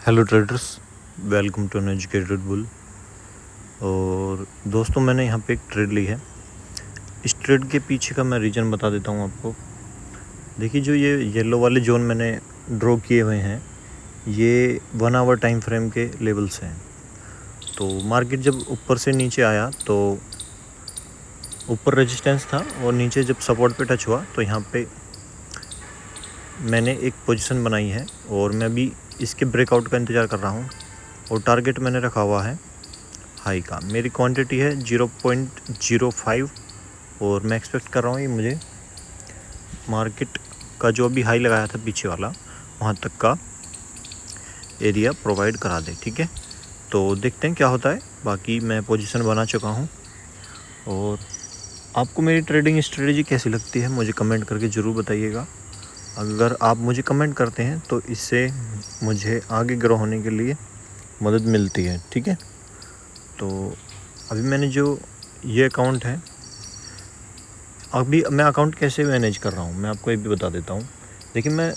Hello traders, welcome to an educated bull. और दोस्तों, मैंने यहाँ पे एक ट्रेड ली है। इस ट्रेड के पीछे का मैं रीज़न बता देता हूँ आपको। देखिए, जो ये येलो वाले जोन मैंने ड्रॉ किए हुए हैं, ये 1 आवर टाइम फ्रेम के लेवल्स हैं। तो मार्केट जब ऊपर से नीचे आया तो ऊपर रेजिस्टेंस था और नीचे जब सपोर्ट पे टच हुआ तो यहाँ पे मैंने एक पोजीशन बनाई है और मैं भी इसके ब्रेकआउट का इंतज़ार कर रहा हूँ। और टारगेट मैंने रखा हुआ है हाई का। मेरी क्वांटिटी है 0.05 और मैं एक्सपेक्ट कर रहा हूँ ये मुझे मार्केट का जो अभी हाई लगाया था पीछे वाला, वहाँ तक का एरिया प्रोवाइड करा दे। ठीक है, तो देखते हैं क्या होता है। बाकी मैं पोजीशन बना चुका हूँ। और आपको मेरी ट्रेडिंग स्ट्रेटजी कैसी लगती है मुझे कमेंट करके ज़रूर बताइएगा। अगर आप मुझे कमेंट करते हैं तो इससे मुझे आगे ग्रो होने के लिए मदद मिलती है। ठीक है, तो अभी मैंने जो ये अकाउंट है, अभी मैं अकाउंट कैसे मैनेज कर रहा हूँ मैं आपको ये भी बता देता हूँ। देखिए, मैं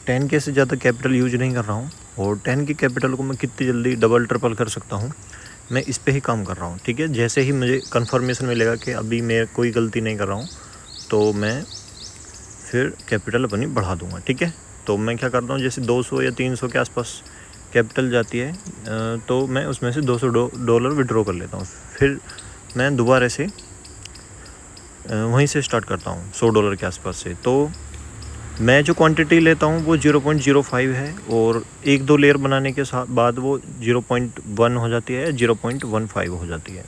10K से ज़्यादा कैपिटल यूज नहीं कर रहा हूँ और 10 की कैपिटल को मैं कितनी जल्दी डबल ट्रिपल कर सकता हूँ, मैं इस पे ही काम कर रहा हूँ। ठीक है, जैसे ही मुझे कंफर्मेशन मिलेगा कि अभी मैं कोई गलती नहीं कर रहा हूँ तो मैं फिर कैपिटल अपनी बढ़ा दूँगा। ठीक है, तो मैं क्या करता हूँ, जैसे 200 या 300 के आसपास कैपिटल जाती है तो मैं उसमें से $200 विड्रॉ कर लेता हूँ। फिर मैं दोबारा से वहीं से स्टार्ट करता हूँ $100 के आसपास से। तो मैं जो क्वांटिटी लेता हूँ वो 0.05 है और 1-2 लेयर बनाने के साथ बाद वो 0.1 हो जाती है, 0.15 हो जाती है।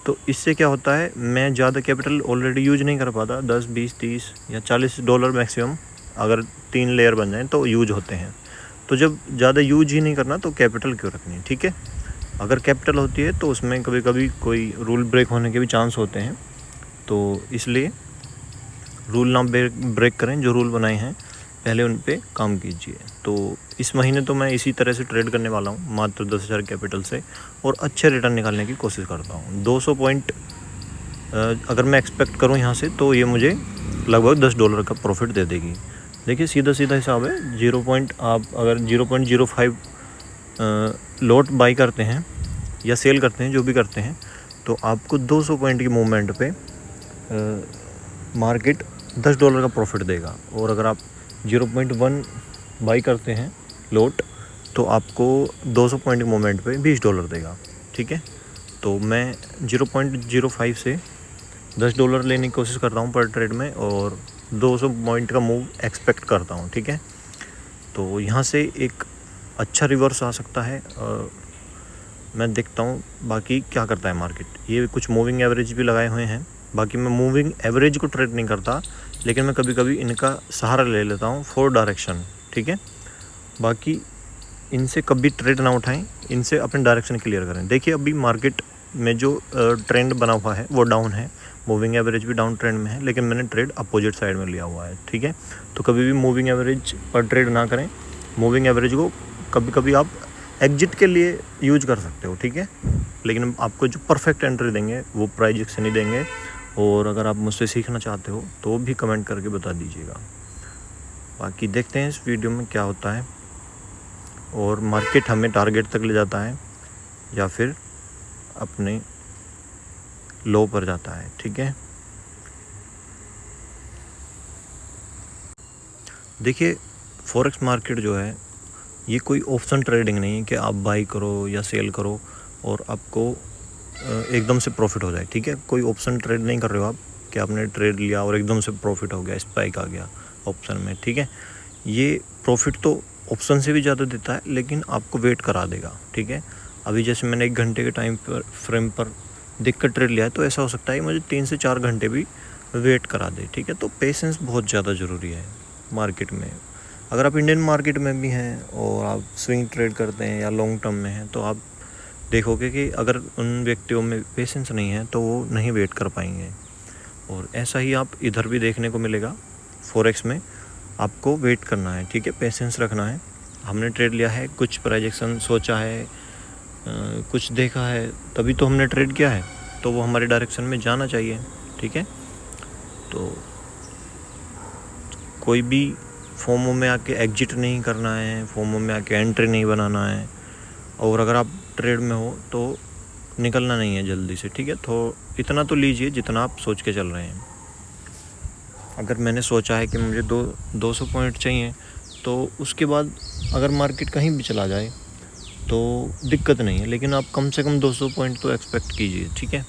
तो इससे क्या होता है, मैं ज़्यादा कैपिटल ऑलरेडी यूज नहीं कर पाता। 10, 20, 30 या $40 मैक्सिमम अगर 3 लेयर बन जाएँ तो यूज होते हैं। तो जब ज़्यादा यूज ही नहीं करना तो कैपिटल क्यों रखनी है। ठीक है, अगर कैपिटल होती है तो उसमें कभी कभी कोई रूल ब्रेक होने के भी चांस होते हैं, तो इसलिए रूल ना ब्रेक करें। जो रूल बनाए हैं पहले उन पे काम कीजिए। तो इस महीने तो मैं इसी तरह से ट्रेड करने वाला हूँ, मात्र 10,000 कैपिटल से, और अच्छे रिटर्न निकालने की कोशिश करता हूँ। 200 पॉइंट अगर मैं एक्सपेक्ट करूँ यहाँ से तो ये मुझे लगभग $10 का प्रॉफिट दे देगी। देखिए, सीधा सीधा हिसाब है। आप अगर 0.05 लॉट बाई करते हैं या सेल करते हैं, जो भी करते हैं, तो आपको 200 पॉइंट की मूवमेंट पे मार्केट $10 का प्रॉफिट देगा। और अगर आप 0.1 बाई करते हैं लॉट तो आपको 200 पॉइंट के मोमेंट पे $20 देगा। ठीक है, तो मैं 0.05 से $10 लेने की कोशिश करता हूँ पर ट्रेड में और 200 पॉइंट का मूव एक्सपेक्ट करता हूँ। ठीक है, तो यहाँ से एक अच्छा रिवर्स आ सकता है। मैं देखता हूँ बाकी क्या करता है मार्केट। ये कुछ मूविंग एवरेज भी लगाए हुए हैं। बाकी मैं मूविंग एवरेज को ट्रेड नहीं करता, लेकिन मैं कभी कभी इनका सहारा ले लेता हूँ फॉर डायरेक्शन। ठीक है, बाकी इनसे कभी ट्रेड ना उठाएं, इनसे अपने डायरेक्शन क्लियर करें। देखिए, अभी मार्केट में जो ट्रेंड बना हुआ है वो डाउन है, मूविंग एवरेज भी डाउन ट्रेंड में है, लेकिन मैंने ट्रेड अपोजिट साइड में लिया हुआ है। ठीक है, तो कभी भी मूविंग एवरेज पर ट्रेड ना करें। मूविंग एवरेज को कभी कभी आप एग्जिट के लिए यूज कर सकते हो। ठीक है, लेकिन आपको जो परफेक्ट एंट्री देंगे वो प्राइस एक्शन ही देंगे। और अगर आप मुझसे सीखना चाहते हो तो भी कमेंट करके बता दीजिएगा। बाकी देखते हैं इस वीडियो में क्या होता है और मार्केट हमें टारगेट तक ले जाता है या फिर अपने लो पर जाता है। ठीक है, देखिए, फॉरेक्स मार्केट जो है ये कोई ऑप्शन ट्रेडिंग नहीं है कि आप बाई करो या सेल करो और आपको एकदम से प्रॉफिट हो जाए। ठीक है, कोई ऑप्शन ट्रेड नहीं कर रहे हो आप कि आपने ट्रेड लिया और एकदम से प्रॉफिट हो गया, स्पाइक आ गया ऑप्शन में। ठीक है, ये प्रॉफिट तो ऑप्शन से भी ज़्यादा देता है, लेकिन आपको वेट करा देगा। ठीक है, अभी जैसे मैंने 1 घंटे के टाइम पर फ्रेम पर देख कर ट्रेड लिया है, तो ऐसा हो सकता है मुझे 3 से 4 घंटे भी वेट करा दे। ठीक है, तो पेशेंस बहुत ज़्यादा ज़रूरी है मार्केट में। अगर आप इंडियन मार्केट में भी हैं और आप स्विंग ट्रेड करते हैं या लॉन्ग टर्म में हैं, तो आप देखोगे कि अगर उन व्यक्तियों में पेशेंस नहीं है तो वो नहीं वेट कर पाएंगे। और ऐसा ही आप इधर भी देखने को मिलेगा। फॉरेक्स में आपको वेट करना है। ठीक है, पेशेंस रखना है। हमने ट्रेड लिया है, कुछ प्रोजेक्शन सोचा है, कुछ देखा है, तभी तो हमने ट्रेड किया है, तो वो हमारे डायरेक्शन में जाना चाहिए। ठीक है, तो कोई भी फोमो में आके एग्जिट नहीं करना है, फोमो में आके एंट्री नहीं बनाना है, और अगर आप ट्रेड में हो तो निकलना नहीं है जल्दी से, ठीक है। तो इतना तो लीजिए जितना आप सोच के चल रहे हैं। अगर मैंने सोचा है कि मुझे 200 पॉइंट चाहिए, तो उसके बाद अगर मार्केट कहीं भी चला जाए तो दिक्कत नहीं है, लेकिन आप कम से कम 200 पॉइंट तो एक्सपेक्ट कीजिए, ठीक है।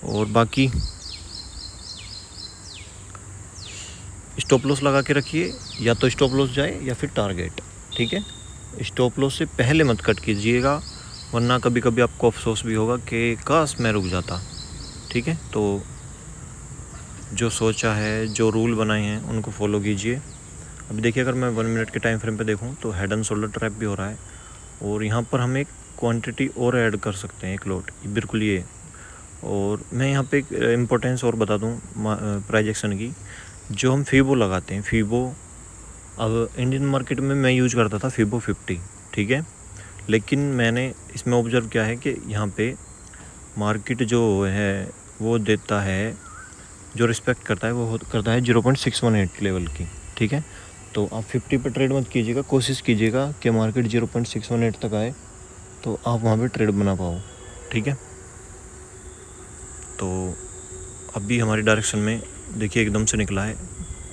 और बाकी स्टॉप लॉस लगा के रखिए, या तो स्टॉप लॉस जाए या फिर टारगेट, ठीक है। स्टॉप लॉस से पहले मत कट कीजिएगा, वरना कभी कभी आपको अफसोस भी होगा कि काश मैं रुक जाता, ठीक है। तो जो सोचा है, जो रूल बनाए हैं, उनको फॉलो कीजिए। अभी देखिए, अगर मैं 1 मिनट के टाइम फ्रेम पे देखूं तो हेड एंड शोल्डर ट्रैप भी हो रहा है, और यहाँ पर हम एक क्वांटिटी और ऐड कर सकते हैं, एक लॉट, बिल्कुल ये। और मैं यहाँ पे एक इम्पोर्टेंस और बता दूँ प्राइस एक्शन की, जो हम फीबो लगाते हैं, फीबो, अब इंडियन मार्केट में मैं यूज करता था फीबो 50, ठीक है। लेकिन मैंने इसमें ऑब्जर्व किया है कि यहाँ पे मार्केट जो है वो देता है, जो रिस्पेक्ट करता है वो करता है 0.618 लेवल की, ठीक है। तो आप 50 पे ट्रेड मत कीजिएगा, कोशिश कीजिएगा कि मार्केट 0.618 तक आए तो आप वहाँ पे ट्रेड बना पाओ, ठीक है। तो अभी हमारी डायरेक्शन में देखिए एकदम से निकला है,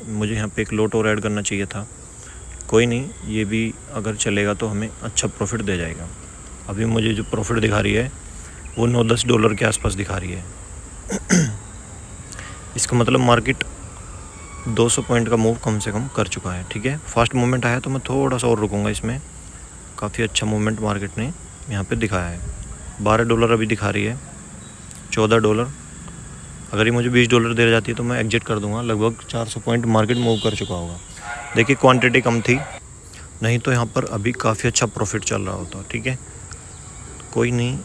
मुझे यहाँ पे एक लॉट और ऐड करना चाहिए था, कोई नहीं, ये भी अगर चलेगा तो हमें अच्छा प्रॉफिट दे जाएगा। अभी मुझे जो प्रॉफिट दिखा रही है वो $9-10 के आसपास दिखा रही है। इसका मतलब मार्केट 200 पॉइंट का मूव कम से कम कर चुका है, ठीक है। फास्ट मूवमेंट आया तो मैं थोड़ा सा और रुकूंगा इसमें, काफ़ी अच्छा मूवमेंट मार्केट ने यहाँ पे दिखाया है। $12 अभी दिखा रही है, $14। अगर ये मुझे $20 दे जाती है तो मैं एग्जिट कर दूंगा, लगभग 400 पॉइंट मार्केट मूव कर चुका होगा। देखिए क्वांटिटी कम थी, नहीं तो यहाँ पर अभी काफ़ी अच्छा प्रॉफिट चल रहा होता, ठीक है। कोई नहीं,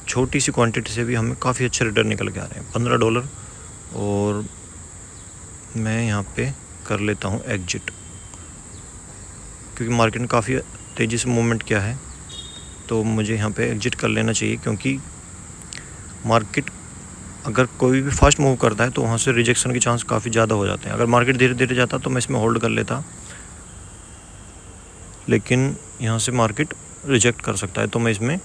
छोटी सी क्वांटिटी से भी हमें काफ़ी अच्छे रिटर्न निकल के आ रहे हैं, $15। और मैं यहाँ पे कर लेता हूँ एग्जिट, क्योंकि मार्केट ने काफ़ी तेज़ी से मूवमेंट किया है, तो मुझे यहाँ पे एग्जिट कर लेना चाहिए। क्योंकि मार्केट अगर कोई भी फास्ट मूव करता है तो वहाँ से रिजेक्शन के चांस काफ़ी ज़्यादा हो जाते हैं। अगर मार्केट धीरे धीरे जाता तो मैं इसमें होल्ड कर लेता, लेकिन यहाँ से मार्केट रिजेक्ट कर सकता है, तो मैं इसमें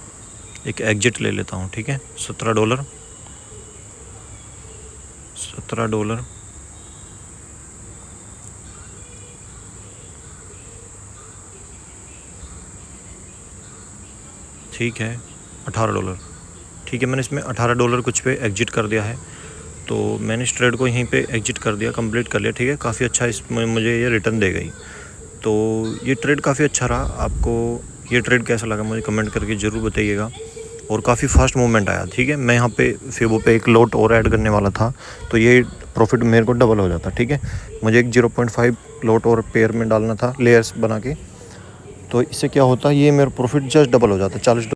एक एग्जिट लेलेता हूँ, ठीक है। $17, ठीक है, $18, ठीक है। मैंने इसमें $18 कुछ पे एग्जिट कर दिया है, तो मैंने इस ट्रेड को यहीं पे एग्जिट कर दिया, कंप्लीट कर लिया, ठीक है। काफ़ी अच्छा इसमें मुझे ये रिटर्न दे गई, तो ये ट्रेड काफ़ी अच्छा रहा। आपको ये ट्रेड कैसा लगा मुझे कमेंट करके ज़रूर बताइएगा। और काफ़ी फास्ट मूवमेंट आया, ठीक है। मैं यहाँ पे फीबो पे एक लॉट और ऐड करने वाला था, तो ये प्रॉफिट मेरे को डबल हो जाता, ठीक है। मुझे एक 0.5 लॉट और पेयर में डालना था, लेयर्स बना के, तो इससे क्या होता, ये मेरा प्रॉफिट जस्ट डबल हो जाता, $40।